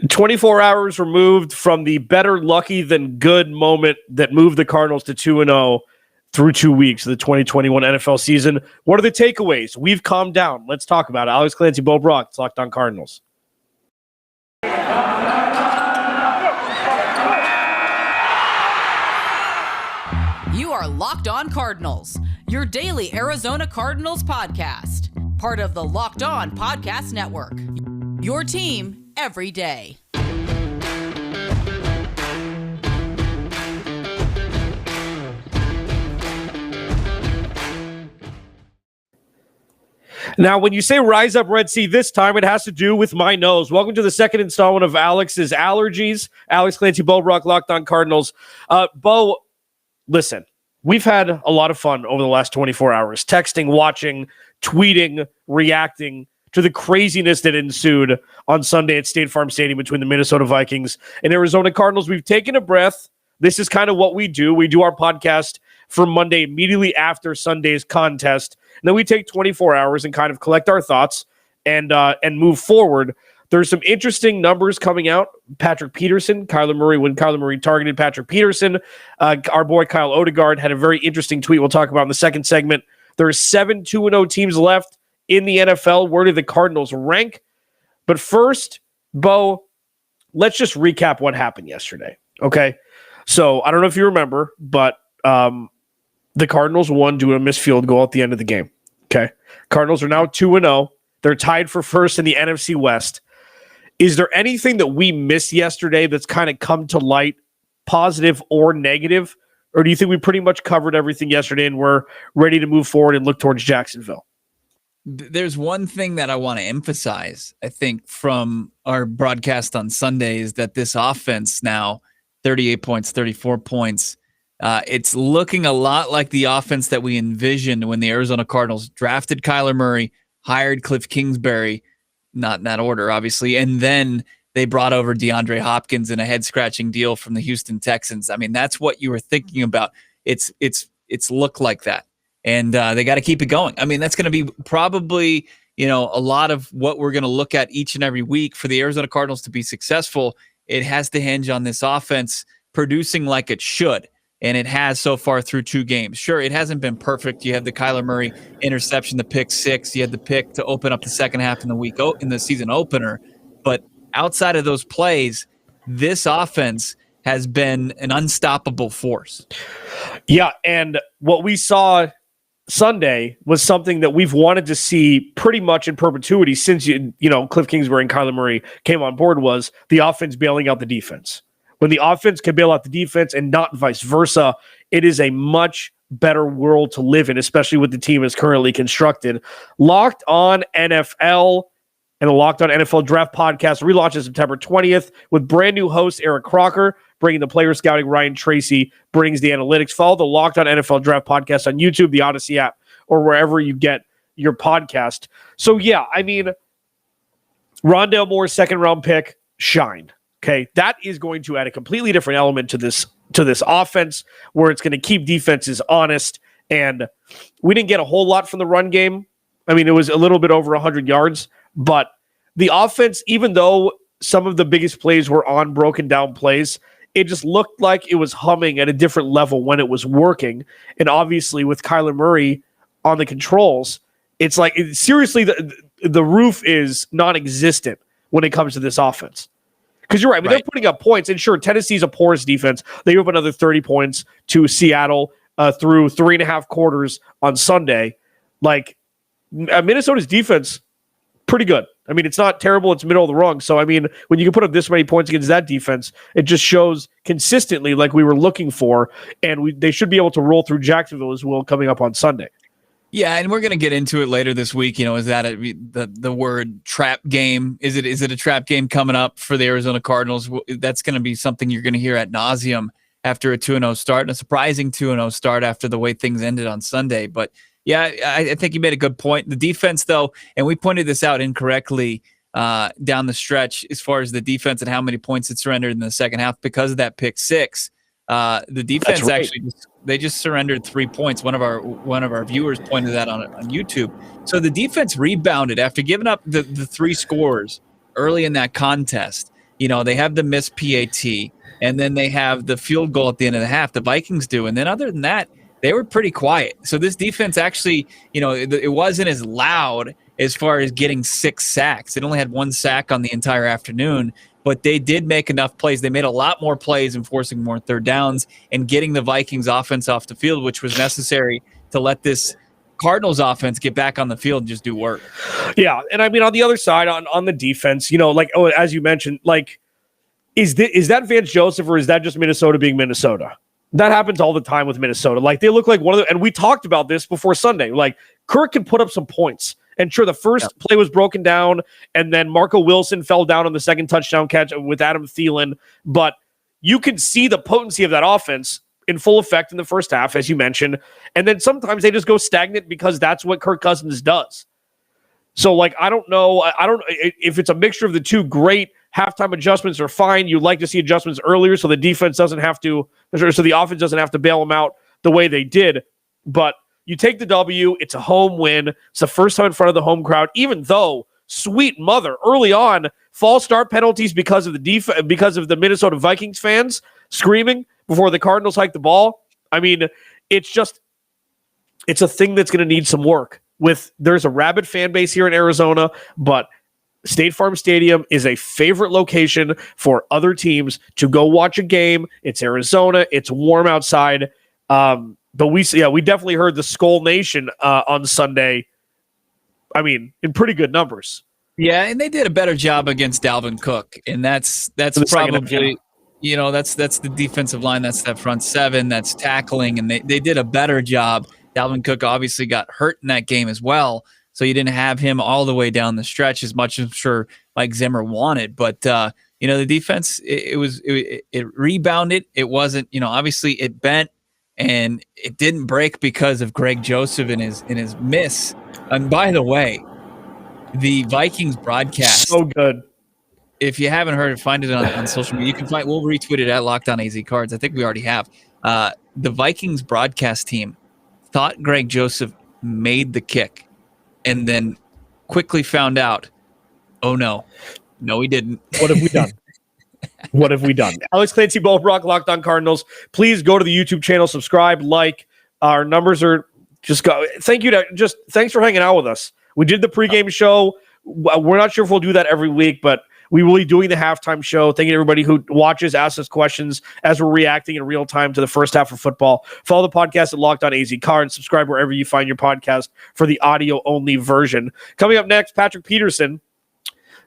24 hours removed from the better lucky than good moment that moved the Cardinals to 2-0 through 2 weeks of the 2021 NFL season. What are the takeaways? We've calmed down. Let's talk about it. Alex Clancy, Bo Brack, it's Locked On Cardinals. You are Locked On Cardinals, your daily Arizona Cardinals podcast. Part of the Locked On Podcast Network. Your team every day. Now, when you say rise up Red Sea this time, it has to do with my nose. Welcome to the second installment of Alex's Allergies. Alex Clancy, Bo Brack, Locked On Cardinals. Bo, listen, we've had a lot of fun over the last 24 hours, texting, watching, tweeting, reacting to the craziness that ensued on Sunday at State Farm Stadium between the Minnesota Vikings and Arizona Cardinals. We've taken a breath. This is kind of what we do. We do our podcast for Monday immediately after Sunday's contest. And then we take 24 hours and kind of collect our thoughts and move forward. There's some interesting numbers coming out. Patrick Peterson, Kyler Murray, when Kyler Murray targeted Patrick Peterson. Our boy Kyle Odegaard had a very interesting tweet we'll talk about in the second segment. There are 7 2-0 teams left in the NFL. Where do the Cardinals rank? But first, Bo, let's just recap what happened yesterday, okay? So I don't know if you remember, but the Cardinals won due to a missed field goal at the end of the game, okay? Cardinals are now 2-0. They're tied for first in the NFC West. Is there anything that we missed yesterday that's kind of come to light, positive or negative? Or do you think we pretty much covered everything yesterday and we're ready to move forward and look towards Jacksonville? There's one thing that I want to emphasize, I think, from our broadcast on Sunday is that this offense now, 38 points, 34 points, it's looking a lot like the offense that we envisioned when the Arizona Cardinals drafted Kyler Murray, hired Cliff Kingsbury, not in that order, obviously, and then they brought over DeAndre Hopkins in a head-scratching deal from the Houston Texans. I mean, that's what you were thinking about. It's looked like that. And they got to keep it going. I mean, that's going to be probably, a lot of what we're going to look at each and every week for the Arizona Cardinals to be successful. It has to hinge on this offense producing like it should. And it has so far through 2 games. Sure, it hasn't been perfect. You have the Kyler Murray interception, the pick 6. You had the pick to open up the second half in the season opener. But outside of those plays, this offense has been an unstoppable force. Yeah, and what we saw Sunday was something that we've wanted to see pretty much in perpetuity since Cliff Kingsbury and Kyler Murray came on board, was the offense bailing out the defense. When the offense can bail out the defense and not vice versa, it is a much better world to live in, especially with the team as currently constructed. Locked On NFL and the Locked On NFL Draft podcast relaunches September 20th with brand new host Eric Crocker, bringing the player scouting. Ryan Tracy brings the analytics. Follow the Locked On NFL Draft podcast on YouTube, the Odyssey app, or wherever you get your podcast. So, yeah, I mean, Rondale Moore's second-round pick shined. Okay, that is going to add a completely different element to this offense, where it's going to keep defenses honest. And we didn't get a whole lot from the run game. I mean, it was a little bit over 100 yards, but the offense, even though some of the biggest plays were on broken down plays, it just looked like it was humming at a different level when it was working. And obviously, with Kyler Murray on the controls, it's like seriously, the roof is non-existent when it comes to this offense. Because you're right. I mean, They're putting up points. And sure, Tennessee's a porous defense. They gave up another 30 points to Seattle through 3.5 quarters on Sunday. Like, Minnesota's defense, pretty good. I mean, it's not terrible. It's middle of the rung. So, I mean, when you can put up this many points against that defense, it just shows consistently like we were looking for. And they should be able to roll through Jacksonville as well coming up on Sunday. Yeah, and we're going to get into it later this week. Is that the word trap game? Is it a trap game coming up for the Arizona Cardinals? That's going to be something you're going to hear ad nauseum after a 2-0 start, and a surprising 2-0 start after the way things ended on Sunday. But, yeah, I think you made a good point. The defense, though, and we pointed this out incorrectly down the stretch as far as the defense and how many points it surrendered in the second half because of that pick 6. The defense actually they just surrendered 3 points. One of our viewers pointed that on YouTube. So the defense rebounded after giving up the 3 scores early in that contest. They have the missed PAT, and then they have the field goal at the end of the half. The Vikings do. And then other than that, they were pretty quiet. So this defense actually, it wasn't as loud as far as getting 6 sacks. It only had 1 sack on the entire afternoon, but they did make enough plays. They made a lot more plays and forcing more third downs and getting the Vikings offense off the field, which was necessary to let this Cardinals offense get back on the field and just do work. Yeah. And I mean, on the other side, on the defense, as you mentioned, is that Vance Joseph or is that just Minnesota being Minnesota? That happens all the time with Minnesota. They look like one of the, and we talked about this before Sunday. Kirk can put up some points. And sure, the first play was broken down, and then Marco Wilson fell down on the second touchdown catch with Adam Thielen. But you can see the potency of that offense in full effect in the first half, as you mentioned. And then sometimes they just go stagnant because that's what Kirk Cousins does. So, I don't know. I don't if it's a mixture of the two. Great halftime adjustments are fine. You'd like to see adjustments earlier so the defense doesn't have to, so the offense doesn't have to bail them out the way they did. But you take the W. It's a home win. It's the first time in front of the home crowd, even though, sweet mother, early on, false start penalties because of the Minnesota Vikings fans screaming before the Cardinals hiked the ball. I mean, it's a thing that's going to need some work. There's a rabid fan base here in Arizona, but State Farm Stadium is a favorite location for other teams to go watch a game. It's Arizona. It's warm outside. But we definitely heard the Skull Nation on Sunday. I mean, in pretty good numbers. Yeah, and they did a better job against Dalvin Cook, and that's probably that's the defensive line, that's that front seven, that's tackling, and they did a better job. Dalvin Cook obviously got hurt in that game as well, so you didn't have him all the way down the stretch as much as I'm sure Mike Zimmer wanted. But the defense it rebounded. It wasn't obviously it bent. And it didn't break because of Greg Joseph and his miss. And by the way, the Vikings broadcast, so good. If you haven't heard it, find it on social media. You can find. We'll retweet it at Locked On AZ Cards. I think we already have. The Vikings broadcast team thought Greg Joseph made the kick, and then quickly found out, oh no, he didn't. What have we done? What have we done? Alex Clancy, Bo Brack, Locked On Cardinals. Please go to the YouTube channel, subscribe, like. Our numbers are just go. Thanks for hanging out with us. We did the pregame show. We're not sure if we'll do that every week, but we will be doing the halftime show. Thank you to everybody who watches, asks us questions as we're reacting in real time to the first half of football. Follow the podcast at Locked On AZ Cards. Subscribe wherever you find your podcast for the audio-only version. Coming up next, Patrick Peterson.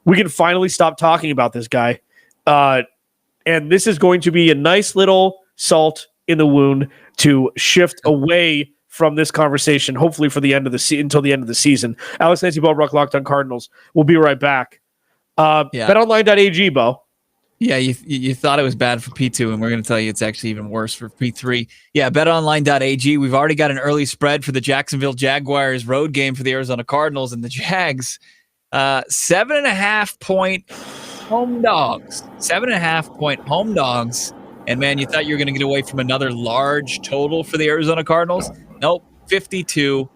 We can finally stop talking about this guy. And this is going to be a nice little salt in the wound to shift away from this conversation, hopefully for the end of the until the end of the season. Alex Nancy, Bo Brack, Locked On Cardinals. We'll be right back. BetOnline.ag, Bo. Yeah, you thought it was bad for P2, and we're going to tell you it's actually even worse for P3. Yeah, BetOnline.ag. We've already got an early spread for the Jacksonville Jaguars road game for the Arizona Cardinals, and the Jags 7.5 point home dogs. 7.5 point home dogs. And man, you thought you were going to get away from another large total for the Arizona Cardinals? Nope, 52.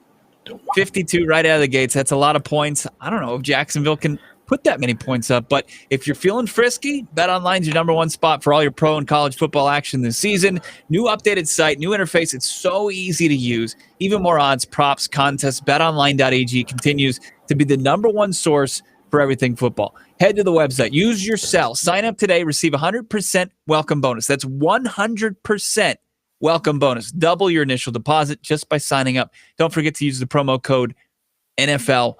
52 right out of the gates. That's a lot of points. I don't know if Jacksonville can put that many points up, but if you're feeling frisky, BetOnline's your number one spot for all your pro and college football action this season. New updated site, new interface. It's so easy to use. Even more odds, props, contests. BetOnline.ag continues to be the number one source for everything football. Head to the website. Use your cell. Sign up today. Receive 100% welcome bonus. That's 100% welcome bonus. Double your initial deposit just by signing up. Don't forget to use the promo code NFL100.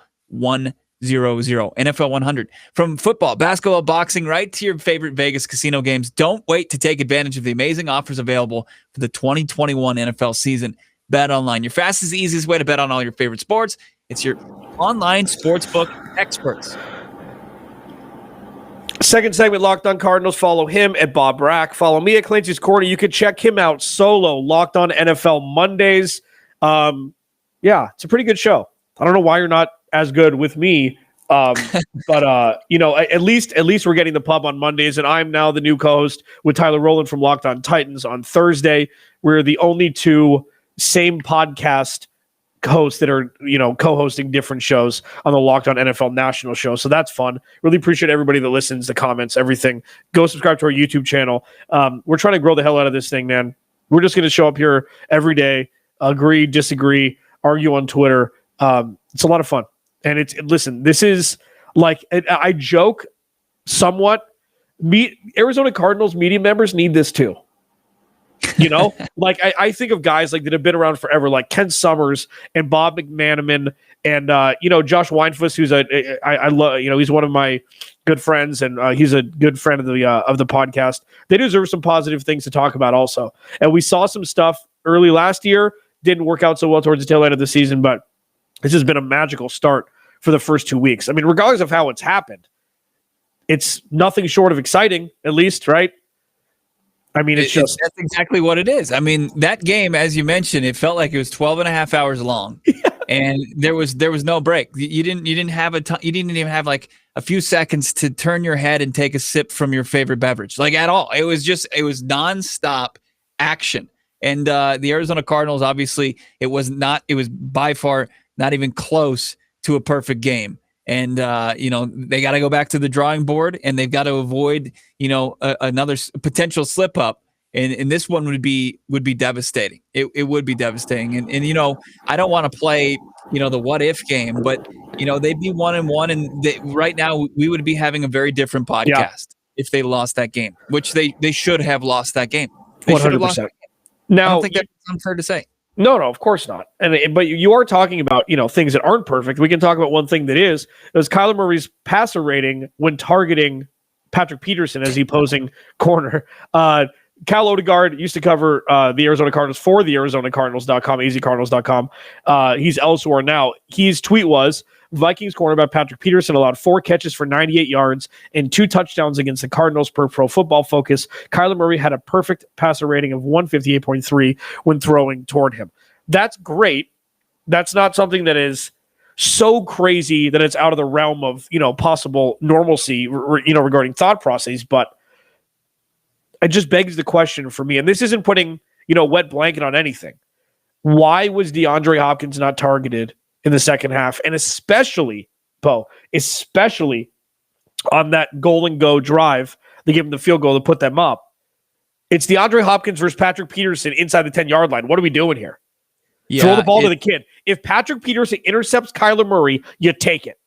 NFL 100. From football, basketball, boxing, right to your favorite Vegas casino games. Don't wait to take advantage of the amazing offers available for the 2021 NFL season. Bet online, your fastest, easiest way to bet on all your favorite sports. It's your online sportsbook experts. Second segment, Locked On Cardinals. Follow him at Bob Brack. Follow me at Clancy's Corner. You can check him out solo, Locked On NFL Mondays. Yeah, it's a pretty good show. I don't know why you're not as good with me, but at least we're getting the pub on Mondays, and I'm now the new co-host with Tyler Rowland from Locked On Titans on Thursday. We're the only two same podcast hosts that are, co-hosting different shows on the Locked On NFL National Show. So that's fun. Really appreciate everybody that listens, the comments, everything. Go subscribe to our YouTube channel. We're trying to grow the hell out of this thing, man. We're just going to show up here every day, agree, disagree, argue on Twitter. It's a lot of fun. And listen, this is like, I joke somewhat. Arizona Cardinals media members need this too. Like I think of guys like that have been around forever, like Ken Summers and Bob McManaman and Josh Weinfuss, who's I love, he's one of my good friends and he's a good friend of the podcast. They deserve some positive things to talk about also. And we saw some stuff early last year, didn't work out so well towards the tail end of the season, but this has been a magical start for the first 2 weeks. I mean, regardless of how it's happened, it's nothing short of exciting, at least, right? I mean, that's exactly what it is. I mean, that game, as you mentioned, it felt like it was 12 and a half hours long, and there was no break. You didn't even have like a few seconds to turn your head and take a sip from your favorite beverage, like at all. It was nonstop action. And the Arizona Cardinals, obviously, it was by far not even close to a perfect game. And, they got to go back to the drawing board, and they've got to avoid, another potential slip up. And this one would be devastating. It would be devastating. And I don't want to play, the what if game, but, they'd be 1-1. And right now we would be having a very different podcast if they lost that game, which they should have lost that game. They 100%. Now, I don't think that's unfair to say. No, of course not. But you are talking about, things that aren't perfect. We can talk about one thing that is. It was Kyler Murray's passer rating when targeting Patrick Peterson as the opposing corner. Cal Odegaard used to cover the Arizona Cardinals for the ArizonaCardinals.com, azcardinals.com. He's elsewhere now. His tweet was, Vikings cornerback Patrick Peterson allowed 4 catches for 98 yards and 2 touchdowns against the Cardinals per Pro Football Focus. Kyler Murray had a perfect passer rating of 158.3 when throwing toward him. That's great. That's not something that is so crazy that it's out of the realm of, possible normalcy, regarding thought process. But it just begs the question for me, and this isn't putting, wet blanket on anything. Why was DeAndre Hopkins not targeted in the second half? And especially on that goal and go drive, they give him the field goal to put them up. It's DeAndre Hopkins versus Patrick Peterson inside the 10-yard line. What are we doing here? Yeah, throw the ball to the kid. If Patrick Peterson intercepts Kyler Murray, you take it.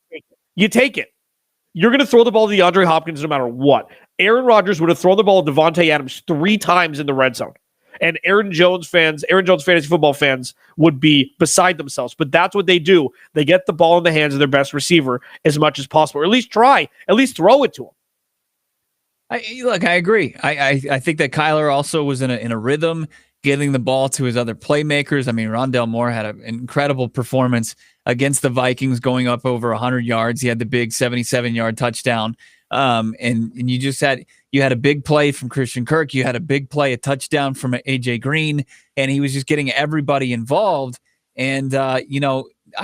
You take it. You're going to throw the ball to DeAndre Hopkins no matter what. Aaron Rodgers would have thrown the ball to Devontae Adams 3 times in the red zone. And Aaron Jones fantasy football fans would be beside themselves. But that's what they do. They get the ball in the hands of their best receiver as much as possible. Or at least try. At least throw it to him. I agree. I think that Kyler also was in a rhythm, getting the ball to his other playmakers. I mean, Rondale Moore had an incredible performance against the Vikings, going up over 100 yards. He had the big 77-yard touchdown. And you had a big play from Christian Kirk. You had a big play, a touchdown from AJ Green, and he was just getting everybody involved. And, I'm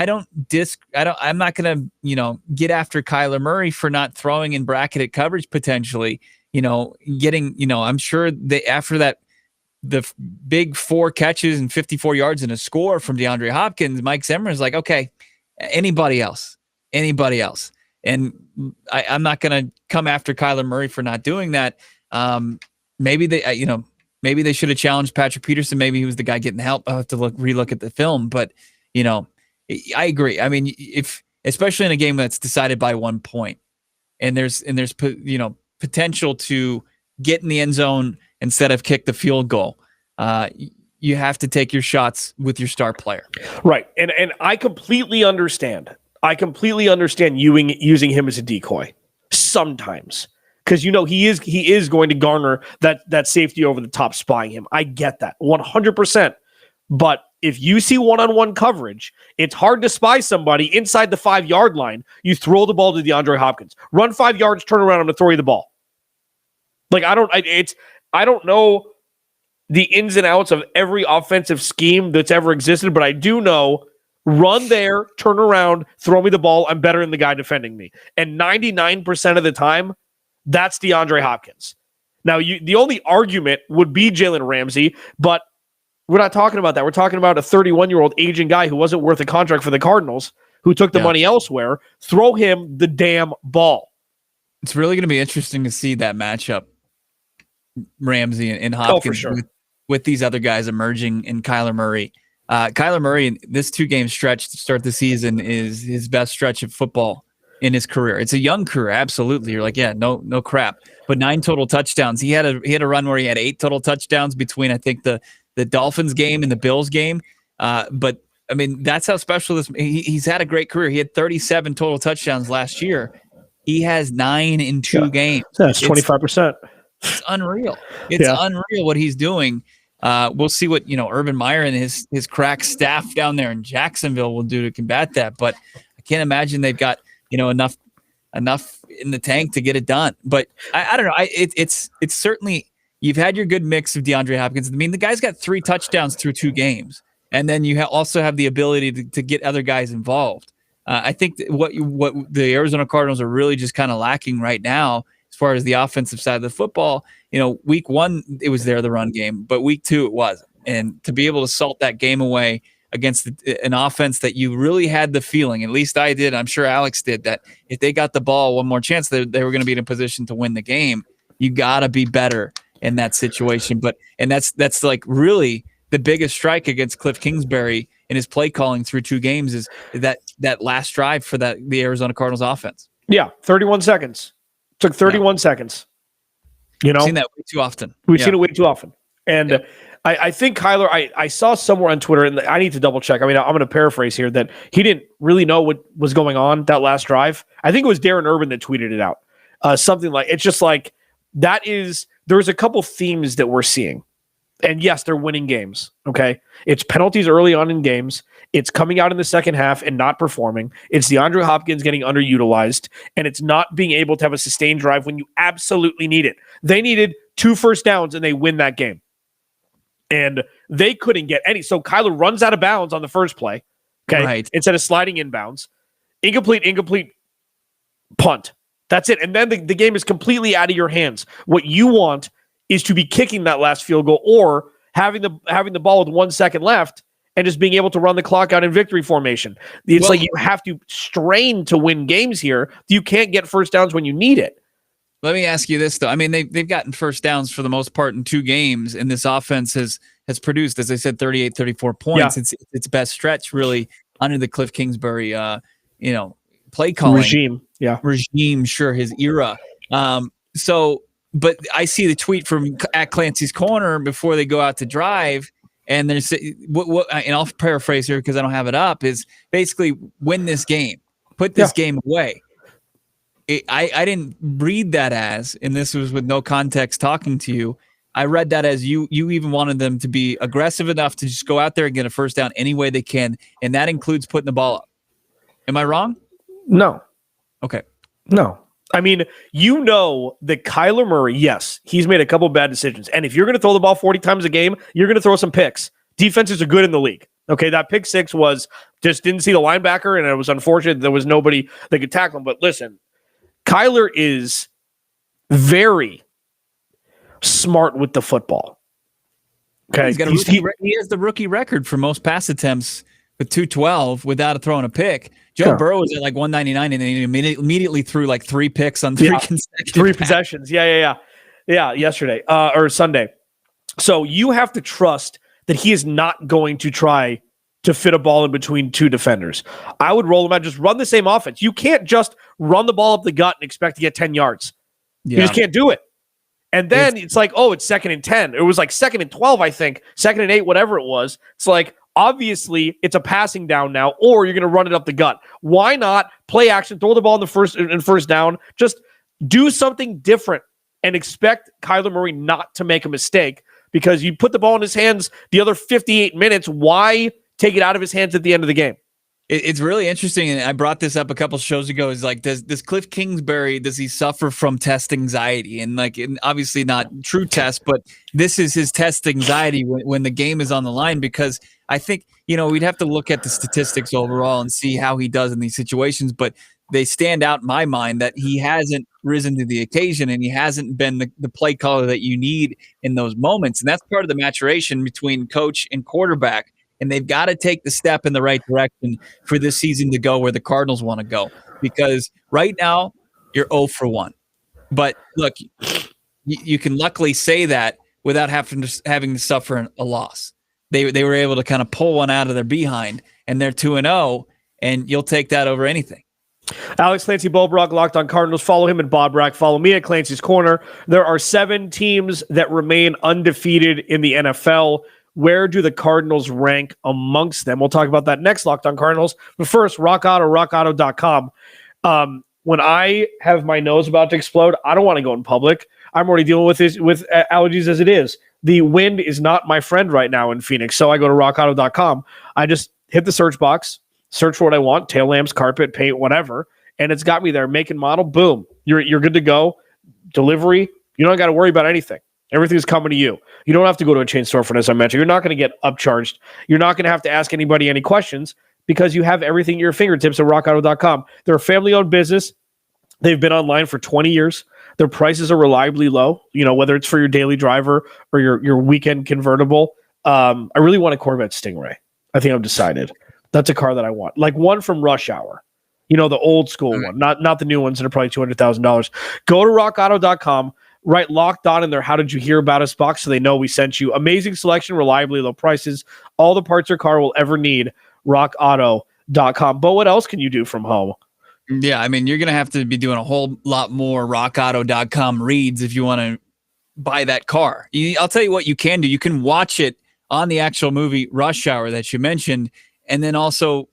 not going to, get after Kyler Murray for not throwing in bracketed coverage potentially, I'm sure after that, the big 4 catches and 54 yards and a score from DeAndre Hopkins, Mike Zimmer is like, okay, anybody else. And I'm not going to come after Kyler Murray for not doing that. Maybe they should have challenged Patrick Peterson. Maybe he was the guy getting the help. I'll have to relook at the film, but I agree. I mean, especially in a game that's decided by 1 point and there's potential to get in the end zone instead of kick the field goal, you have to take your shots with your star player. Right. And I completely understand. Using him as a decoy sometimes, because he is going to garner that safety over the top, spying him. I get that 100%. But if you see one-on-one coverage, it's hard to spy somebody inside the 5-yard line. You throw the ball to DeAndre Hopkins, run 5 yards, turn around, I'm going to throw you the ball. Like I don't know the ins and outs of every offensive scheme that's ever existed, but I do know. Run there, turn around, throw me the ball. I'm better than the guy defending me. And 99% of the time, that's DeAndre Hopkins. Now, the only argument would be Jalen Ramsey, but We're not talking about that. We're talking about a 31-year-old aging guy who wasn't worth a contract for the Cardinals, who took the money elsewhere. Throw him the damn ball. It's really going to be interesting to see that matchup, Ramsey and Hopkins, for sure. with these other guys emerging in Kyler Murray. Kyler Murray, this 2-game stretch to start the season is his best stretch of football in his career. It's a young career, absolutely. You're like, yeah, no crap. But 9 total touchdowns. He had a run where he had 8 total touchdowns between, I think, the Dolphins game and the Bills game. But I mean, that's how special this. He's had a great career. He had 37 total touchdowns last year. He has 9 in 2 games. That's 25%. It's unreal. It's unreal what he's doing. We'll see what Urban Meyer and his crack staff down there in Jacksonville will do to combat that. But I can't imagine they've got enough in the tank to get it done. But I don't know. It's certainly, you've had your good mix of DeAndre Hopkins. I mean, the guy's got 3 touchdowns through 2 games, and then you also have the ability to get other guys involved. I think what the Arizona Cardinals are really just kind of lacking right now, as far as the offensive side of the football. Week 1 it was there, the run game, but week 2 it wasn't. And to be able to salt that game away against an offense that you really had the feeling, at least I did, I'm sure Alex did, that if they got the ball one more chance, they were going to be in a position to win the game. You got to be better in that situation. And that's like really the biggest strike against Cliff Kingsbury in his play calling through 2 games is that last drive for the Arizona Cardinals offense. Yeah, 31 seconds. Took 31 seconds. We've seen that way too often. We've seen it way too often. And I think Kyler, I saw somewhere on Twitter, and I need to double check. I mean, I'm going to paraphrase here, that he didn't really know what was going on that last drive. I think it was Darren Urban that tweeted it out. Something like, it's just like, there's a couple themes that we're seeing. And yes, they're winning games. Okay. It's penalties early on in games. It's coming out in the second half and not performing. It's DeAndre Hopkins getting underutilized, and it's not being able to have a sustained drive when you absolutely need it. They needed 2 first downs and they win that game. And they couldn't get any. So Kyler runs out of bounds on the first play. Okay. Right. Instead of sliding inbounds. Incomplete punt. That's it. And then the game is completely out of your hands. What you want is to be kicking that last field goal, or having the ball with 1 second left and just being able to run the clock out in victory formation. It's like you have to strain to win games here. You can't get first downs when you need it. Let me ask you this, though. I mean, they've gotten first downs for the most part in 2 games, and this offense has produced, as I said, 38, 34 points. Yeah. It's its best stretch, really, under the Cliff Kingsbury, play calling regime. Yeah, regime. Sure, his era. But I see the tweet from at Clancy's Corner before they go out to drive, and there's and I'll paraphrase here because I don't have it up. Is basically win this game, put this game away. I didn't read that as, and this was with no context talking to you. I read that as you even wanted them to be aggressive enough to just go out there and get a first down any way they can, and that includes putting the ball up. Am I wrong? No. Okay. No. I mean, that Kyler Murray, yes, he's made a couple bad decisions. And if you're going to throw the ball 40 times a game, you're going to throw some picks. Defenses are good in the league. Okay, that pick 6 was just didn't see the linebacker, and it was unfortunate there was nobody that could tackle him. But listen, Kyler is very smart with the football. Okay, he has the rookie record for most pass attempts with 212 without throwing a pick. Joe Burrow was at like 199, and then he immediately threw like 3 picks on 3 consecutive 3 possessions. Yeah, yesterday or Sunday. So you have to trust that he is not going to try to fit a ball in between 2 defenders. I would roll him out, just run the same offense. You can't just run the ball up the gut and expect to get 10 yards. You just can't do it. And then it's like, it's 2nd and 10. It was like 2nd and 12, I think. 2nd and 8, whatever it was. It's like, obviously, it's a passing down now, or you're going to run it up the gut. Why not play action, throw the ball in the first down, just do something different and expect Kyler Murray not to make a mistake, because you put the ball in his hands the other 58 minutes. Why take it out of his hands at the end of the game? It's really interesting, and I brought this up a couple shows ago. Is like, does Cliff Kingsbury, does he suffer from test anxiety? And obviously not true test, but this is his test anxiety when the game is on the line, because I think, we'd have to look at the statistics overall and see how he does in these situations, but they stand out in my mind that he hasn't risen to the occasion, and he hasn't been the play caller that you need in those moments. And that's part of the maturation between coach and quarterback. And they've got to take the step in the right direction for this season to go where the Cardinals want to go. Because right now, you're 0 for 1. But look, you can luckily say that without having to suffer a loss. They were able to kind of pull one out of their behind, and they're 2-0, and you'll take that over anything. Alex Clancy, Bo Brack, Locked on Cardinals. Follow him at Bo Brack. Follow me at Clancy's Corner. There are 7 teams that remain undefeated in the NFL. Where do the Cardinals rank amongst them? We'll talk about that next, Locked on Cardinals. But first, rockauto.com. When I have my nose about to explode, I don't want to go in public. I'm already dealing with allergies as it is. The wind is not my friend right now in Phoenix, so I go to rockauto.com. I just hit the search box, search for what I want, tail lamps, carpet, paint, whatever, and it's got me there. Make and model, boom. You're good to go. Delivery, you don't got to worry about anything. Everything's coming to you. You don't have to go to a chain storefront, as I mentioned. You're not going to get upcharged. You're not going to have to ask anybody any questions because you have everything at your fingertips at rockauto.com. They're a family-owned business. They've been online for 20 years. Their prices are reliably low, whether it's for your daily driver or your weekend convertible. I really want a Corvette Stingray. I think I've decided. That's a car that I want. Like one from Rush Hour. The old school one, not the new ones that are probably $200,000. Go to rockauto.com, write Locked On in their How Did You Hear About Us box so they know we sent you. Amazing selection, reliably low prices, all the parts your car will ever need. rockauto.com. But what else can you do from home? Yeah, I mean, you're going to have to be doing a whole lot more rockauto.com reads if you want to buy that car. I'll tell you what you can do. You can watch it on the actual movie Rush Hour that you mentioned, and then also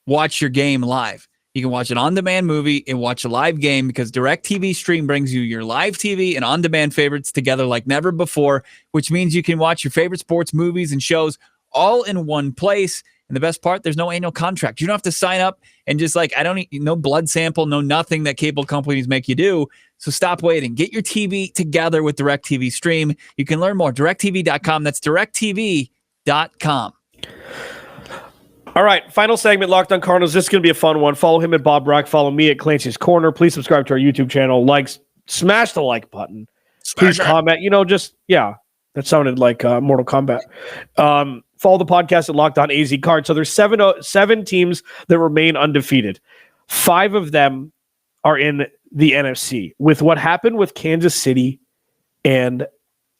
watch your game live. You can watch an on-demand movie and watch a live game because DirecTV Stream brings you your live TV and on-demand favorites together like never before, which means you can watch your favorite sports, movies, and shows all in one place. And the best part, there's no annual contract. You don't have to sign up and just no blood sample, no nothing that cable companies make you do. So stop waiting. Get your TV together with DirecTV Stream. You can learn more. DirecTV.com. That's DirecTV.com. All right, final segment, Locked on Cardinals. This is going to be a fun one. Follow him at Bo Brack. Follow me at Clancy's Corner. Please subscribe to our YouTube channel. Smash the like button. Please comment. That sounded like Mortal Kombat. Follow the podcast at Locked On AZ Card. So there's seven teams that remain undefeated. 5 of them are in the NFC. With what happened with Kansas City and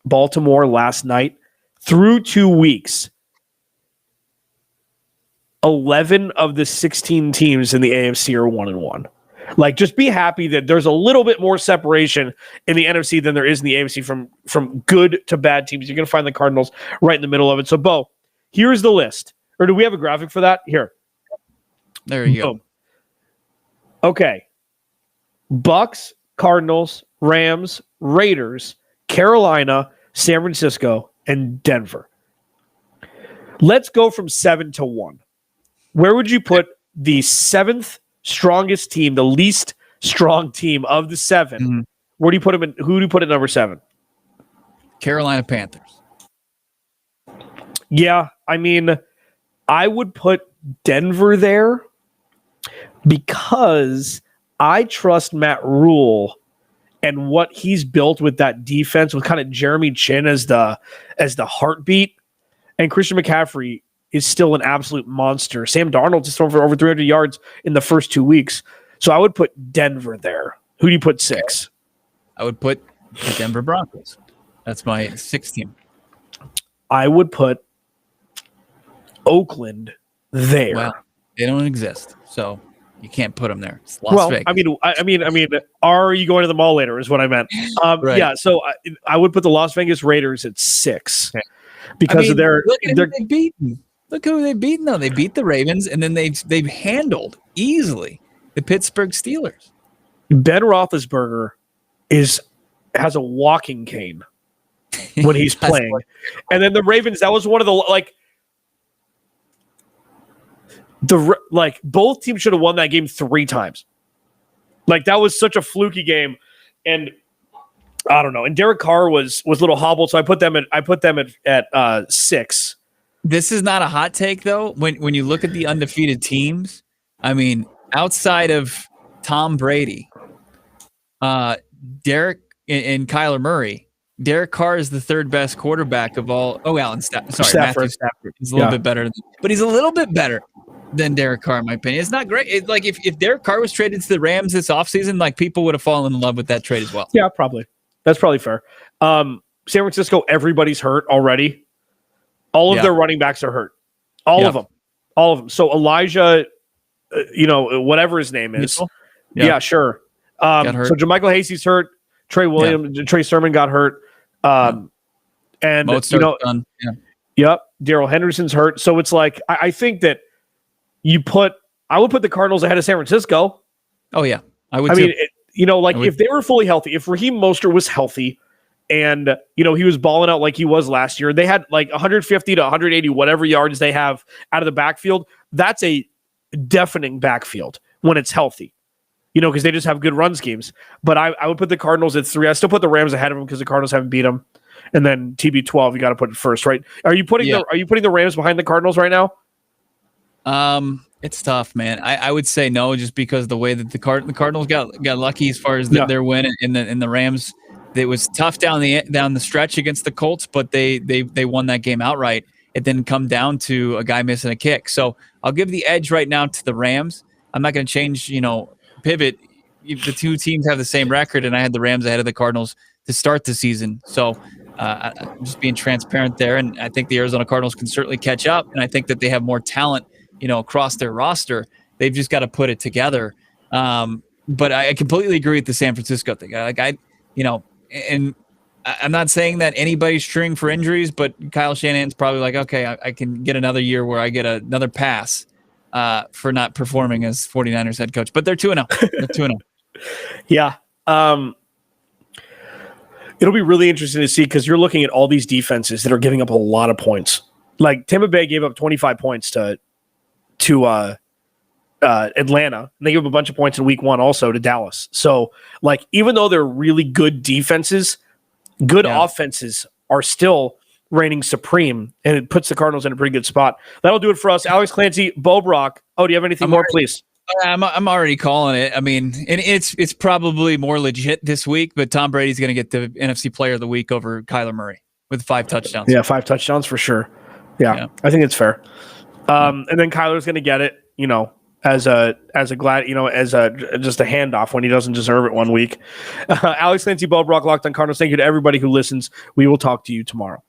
Baltimore last night, through 2 weeks, 11 of the 16 teams in the AFC are 1-1. Just be happy that there's a little bit more separation in the NFC than there is in the AFC from good to bad teams. You're going to find the Cardinals right in the middle of it. So, Bo, here's the list. Or do we have a graphic for that? Here. There you go. Okay. Bucks, Cardinals, Rams, Raiders, Carolina, San Francisco, and Denver. Let's go from 7 to 1. Where would you put the 7th strongest team, the least strong team of the 7? Mm-hmm. Where do you put them in? Who do you put at number 7? Carolina Panthers. Yeah, I mean, I would put Denver there because I trust Matt Rule and what he's built with that defense, with kind of Jeremy Chin as the heartbeat, and Christian McCaffrey is still an absolute monster. Sam Darnold just thrown for over 300 yards in the first 2 weeks. So I would put Denver there. Who do you put 6? I would put the Denver Broncos. That's my 6th team. I would put Oakland there. Well, they don't exist, so you can't put them there. It's Las Vegas. I mean, are you going to the mall later? Is what I meant. Right. Yeah, so I would put the Las Vegas Raiders at 6 because of their. They've beaten. Look who they've beaten, though. They beat the Ravens, and then they've handled easily the Pittsburgh Steelers. Ben Roethlisberger has a walking cane when he's playing, and then the Ravens. That was one of the both teams should have won that game 3 times. That was such a fluky game, and I don't know. And Derek Carr was a little hobbled, so I put them at 6. This is not a hot take, though. When you look at the undefeated teams, I mean, outside of Tom Brady, Derek and Kyler Murray. Derek Carr is the third best quarterback of all. Oh, Alan Stafford. Matthew Stafford. He's a little bit better, but he's a little bit better than Derek Carr, in my opinion. It's not great. Like if Derek Carr was traded to the Rams this offseason, like people would have fallen in love with that trade as well. Yeah, probably. That's probably fair. San Francisco, everybody's hurt already. All of their running backs are hurt. All of them. So Elijah, whatever his name is. Yeah, sure. So JaMycal Hasty's hurt. Trey Sermon got hurt. And Mozart's done. Yep. Darrell Henderson's hurt. So it's like I think that I would put the Cardinals ahead of San Francisco. Oh yeah, I would. I mean, if they were fully healthy, if Raheem Mostert was healthy, and he was balling out like he was last year, they had like 150 to 180 whatever yards they have out of the backfield. That's a deafening backfield when it's healthy. Because they just have good run schemes. But I would put the Cardinals at 3. I still put the Rams ahead of them because the Cardinals haven't beat them. And then TB12, you got to put it first, right? Are you putting the Rams behind the Cardinals right now? It's tough, man. I would say no, just because the way that the Cardinals got lucky as far as their win in the Rams. It was tough down the stretch against the Colts, but they won that game outright. It didn't come down to a guy missing a kick. So I'll give the edge right now to the Rams. I'm not going to change, pivot. The two teams have the same record, and I had the Rams ahead of the Cardinals to start the season. So I'm just being transparent there, and I think the Arizona Cardinals can certainly catch up, and I think that they have more talent, across their roster. They've just got to put it together. But I completely agree with the San Francisco thing. And I'm not saying that anybody's cheering for injuries, but Kyle Shanahan's probably like, okay, I can get another year where I get another pass for not performing as 49ers head coach, but they're 2-0. They're 2-0. Yeah. It'll be really interesting to see because you're looking at all these defenses that are giving up a lot of points. Like Tampa Bay gave up 25 points to Atlanta, and they gave up a bunch of points in week 1 also to Dallas. So like, even though they're really good defenses, good offenses are still reigning supreme, and it puts the Cardinals in a pretty good spot. That'll do it for us. Alex Clancy, Bo Brack. Oh, do you have anything more, please? I'm already calling it. I mean, and it's probably more legit this week, but Tom Brady's going to get the NFC Player of the Week over Kyler Murray with 5 touchdowns. Yeah, 5 touchdowns for sure. Yeah. I think it's fair. And then Kyler's going to get it, as a just a handoff when he doesn't deserve it one week. Alex Clancy, Bo Brack, Locked on Cardinals. Thank you to everybody who listens. We will talk to you tomorrow.